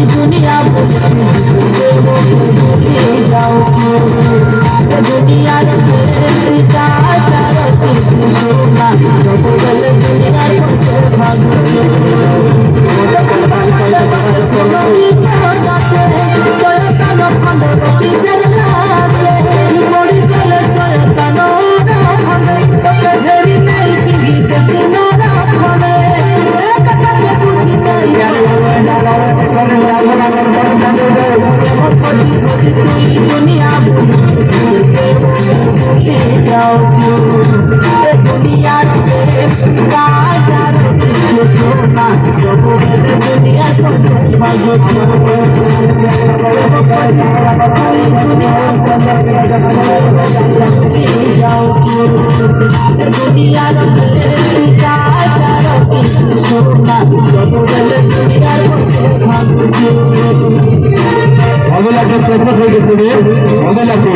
दुनिया भूले जाओ क्यों दुनिया सोना सब गल दुनिया भागो दुनिया जाओ दुनिया सोना सब दुनिया भागो जाओ दुनिया सोना सब दुनिया भागो अगला के प्रश्न हो गए अगला के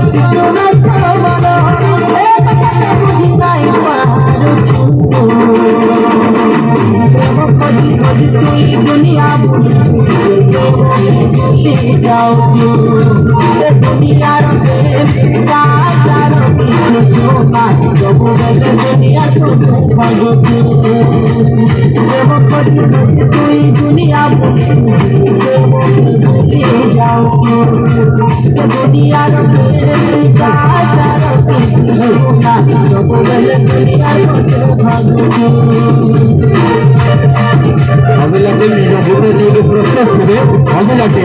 दुनिया जाओ दुनिया सोना सब दुनिया भागो तुई दुनिया जाओ दुनिया सोना सब दुनिया भागो अगला दिन प्रश्न करे अगला दुनिया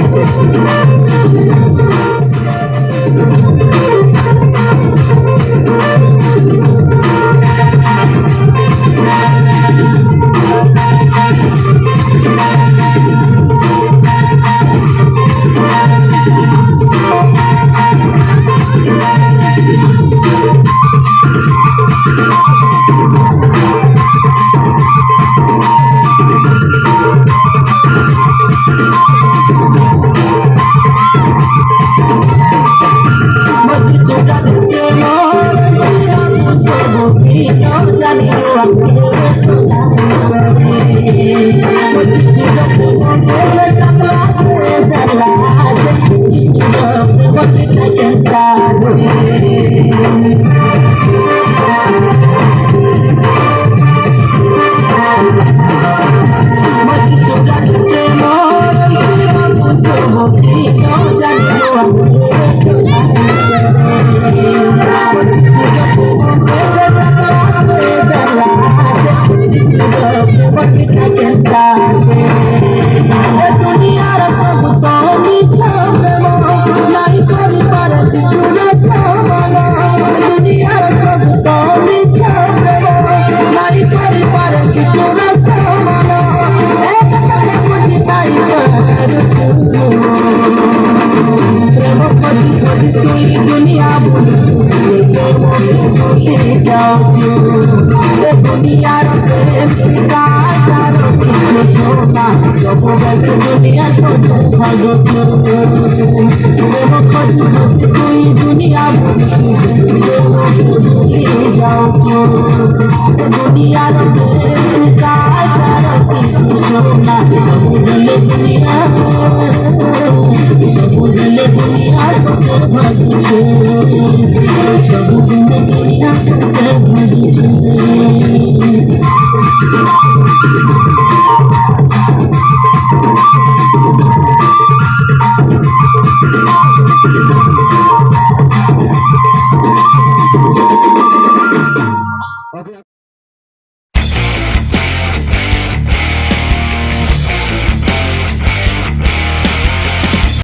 दुनिया जाओ दुनिया सोना सब भूले दुनिया सब भूले दुनिया सब भूले दुनिया